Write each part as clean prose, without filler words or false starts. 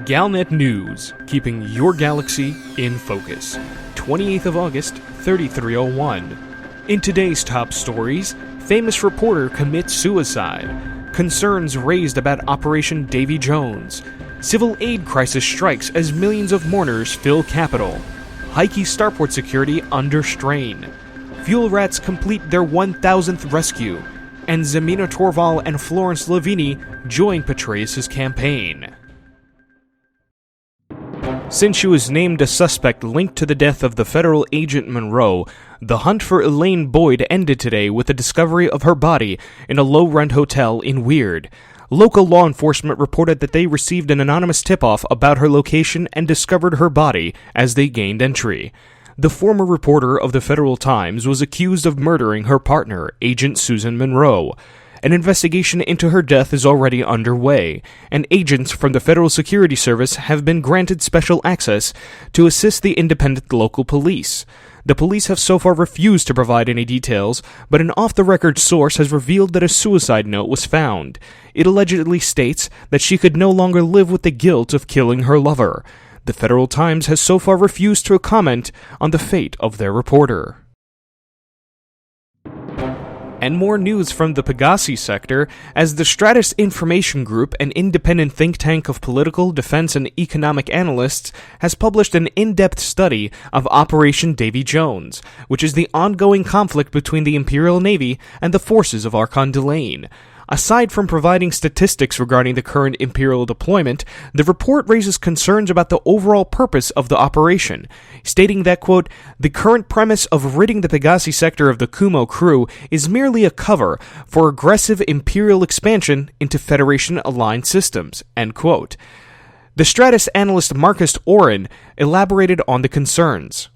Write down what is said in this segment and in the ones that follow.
Galnet News, keeping your galaxy in focus. 28th of August, 3301. In today's top stories, famous reporter commits suicide. Concerns raised about Operation Davy Jones. Civil aid crisis strikes as millions of mourners fill Capitol. Heiki Starport security under strain. Fuel rats complete their 1,000th rescue. And Zemina, Torval, and Florence Lavigny join Patreus' campaign. Since she was named a suspect linked to the death of the federal agent Monroe, the hunt for Elaine Boyd ended today with the discovery of her body in a low-rent hotel in Weird. Local law enforcement reported that they received an anonymous tip-off about her location and discovered her body as they gained entry. The former reporter of the Federal Times was accused of murdering her partner, Agent Susan Monroe. An investigation into her death is already underway, and agents from the Federal Security Service have been granted special access to assist the independent local police. The police have so far refused to provide any details, but an off-the-record source has revealed that a suicide note was found. It allegedly states that she could no longer live with the guilt of killing her lover. The Federal Times has so far refused to comment on the fate of their reporter. And more news from the pegasi sector, as the Stratus Information Group, an independent think tank of political, defense, and economic analysts, has published an in-depth study of Operation Davy Jones, which is the ongoing conflict between the Imperial Navy and the forces of Archon Delane. Aside from providing statistics regarding the current Imperial deployment, the report raises concerns about the overall purpose of the operation, stating that, quote, "The current premise of ridding the Pegasi sector of the Kumo crew is merely a cover for aggressive Imperial expansion into Federation-aligned systems," end quote. The Stratus analyst Marcus Oren elaborated on the concerns.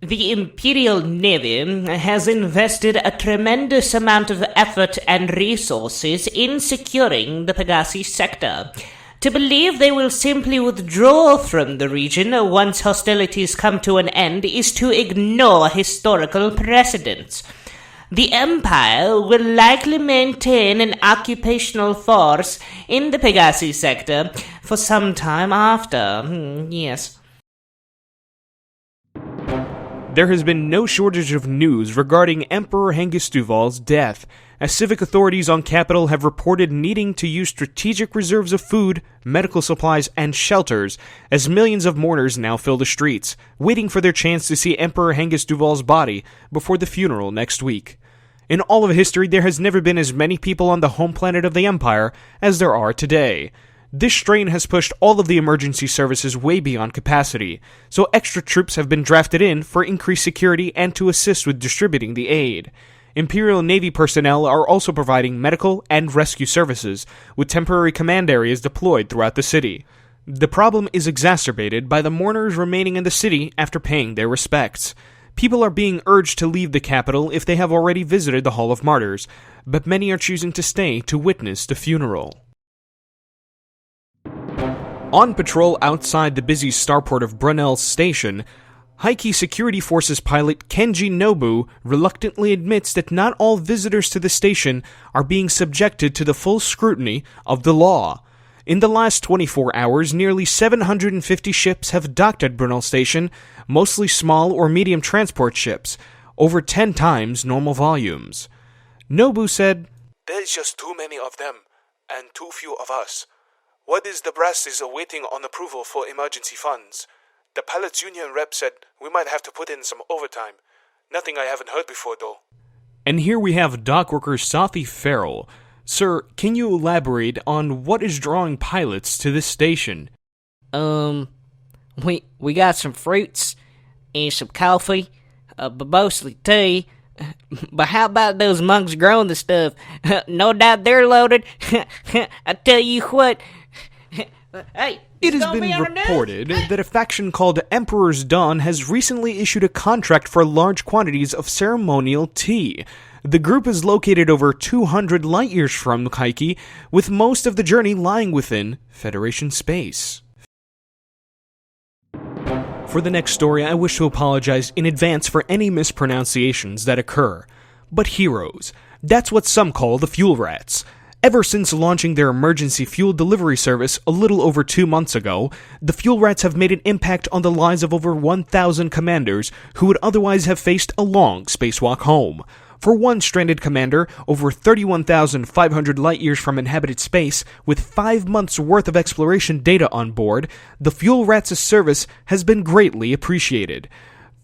The Imperial Navy has invested a tremendous amount of effort and resources in securing the Pegasi sector. To believe they will simply withdraw from the region once hostilities come to an end is to ignore historical precedents. The Empire will likely maintain an occupational force in the Pegasi sector for some time after. Yes. There has been no shortage of news regarding Emperor Hengistuval's death, as civic authorities on Capitol have reported needing to use strategic reserves of food, medical supplies, and shelters, as millions of mourners now fill the streets, waiting for their chance to see Emperor Hengistuval's body before the funeral next week. In all of history, there has never been as many people on the home planet of the Empire as there are today. This strain has pushed all of the emergency services way beyond capacity, so extra troops have been drafted in for increased security and to assist with distributing the aid. Imperial Navy personnel are also providing medical and rescue services, with temporary command areas deployed throughout the city. The problem is exacerbated by the mourners remaining in the city after paying their respects. People are being urged to leave the capital if they have already visited the Hall of Martyrs, but many are choosing to stay to witness the funeral. On patrol outside the busy starport of Brunell Station, Heiki Security Forces pilot Kenji Nobu reluctantly admits that not all visitors to the station are being subjected to the full scrutiny of the law. In the last 24 hours, nearly 750 ships have docked at Brunell Station, mostly small or medium transport ships, over 10 times normal volumes. Nobu said, "There's just too many of them, and too few of us. What is the brass is awaiting on approval for emergency funds. The pilots union rep said we might have to put in some overtime. Nothing I haven't heard before, though." And here we have dock worker Sathi Farrell. Sir, can you elaborate on what is drawing pilots to this station? We got some fruits and some coffee, but mostly tea. But how about those monks growing the stuff? No doubt they're loaded. I tell you what. Hey, it has been reported that a faction called Emperor's Dawn has recently issued a contract for large quantities of ceremonial tea. The group is located over 200 light-years from Heiki, with most of the journey lying within Federation space. For the next story, I wish to apologize in advance for any mispronunciations that occur. But heroes, that's what some call the fuel rats. Ever since launching their emergency fuel delivery service a little over 2 months ago, the fuel rats have made an impact on the lives of over 1,000 commanders who would otherwise have faced a long spacewalk home. For one stranded commander, over 31,500 light-years from inhabited space, with 5 months' worth of exploration data on board, the fuel rats' service has been greatly appreciated.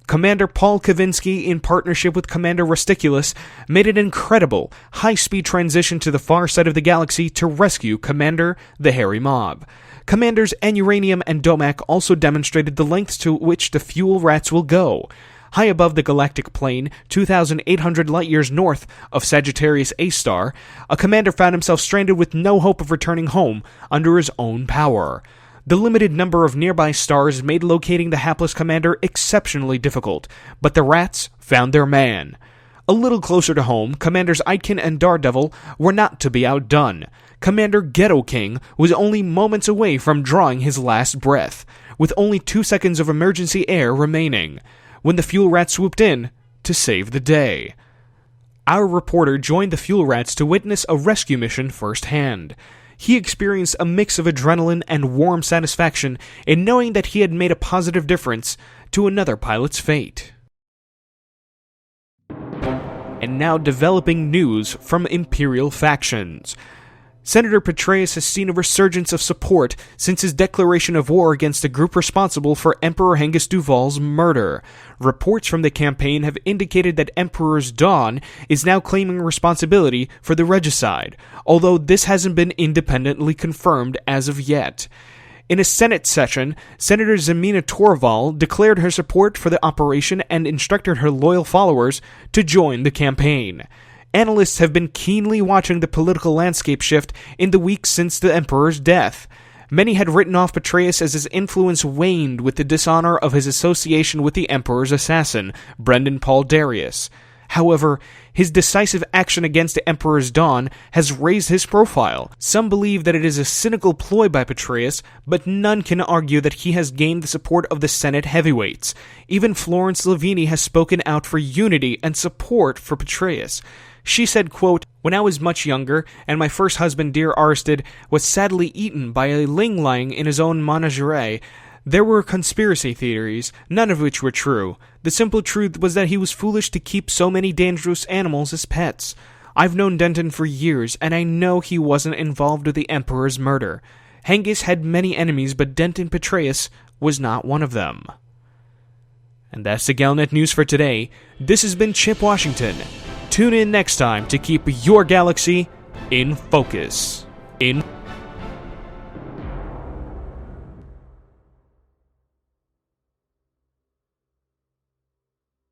Commander Paul Kavinsky, in partnership with Commander Rusticulus, made an incredible, high-speed transition to the far side of the galaxy to rescue Commander the Hairy Mob. Commanders Anuranium and Domak also demonstrated the lengths to which the fuel rats will go. High above the galactic plane, 2,800 light-years north of Sagittarius A-star, a commander found himself stranded with no hope of returning home under his own power. The limited number of nearby stars made locating the hapless commander exceptionally difficult, but the rats found their man. A little closer to home, Commanders Aitken and Daredevil were not to be outdone. Commander Ghetto King was only moments away from drawing his last breath, with only 2 seconds of emergency air remaining, when the fuel rats swooped in to save the day. Our reporter joined the fuel rats to witness a rescue mission firsthand. He experienced a mix of adrenaline and warm satisfaction in knowing that he had made a positive difference to another pilot's fate. And now developing news from Imperial factions. Senator Petraeus has seen a resurgence of support since his declaration of war against the group responsible for Emperor Hengist Duval's murder. Reports from the campaign have indicated that Emperor's Dawn is now claiming responsibility for the regicide, although this hasn't been independently confirmed as of yet. In a Senate session, Senator Zemina Torval declared her support for the operation and instructed her loyal followers to join the campaign. Analysts have been keenly watching the political landscape shift in the weeks since the Emperor's death. Many had written off Patreus as his influence waned with the dishonor of his association with the Emperor's assassin, Brendan Paul Darius. However, his decisive action against the Emperor's Dawn has raised his profile. Some believe that it is a cynical ploy by Patreus, but none can argue that he has gained the support of the Senate heavyweights. Even Florence Lavigny has spoken out for unity and support for Patreus. She said, quote, "When I was much younger, and my first husband, dear Arsted, was sadly eaten by a ling lying in his own menagerie, there were conspiracy theories, none of which were true. The simple truth was that he was foolish to keep so many dangerous animals as pets. I've known Denton for years, and I know he wasn't involved with the Emperor's murder. Hengist had many enemies, but Denton Petraeus was not one of them." And that's the Galnet news for today. This has been Chip Washington. Tune in next time to keep your galaxy in focus.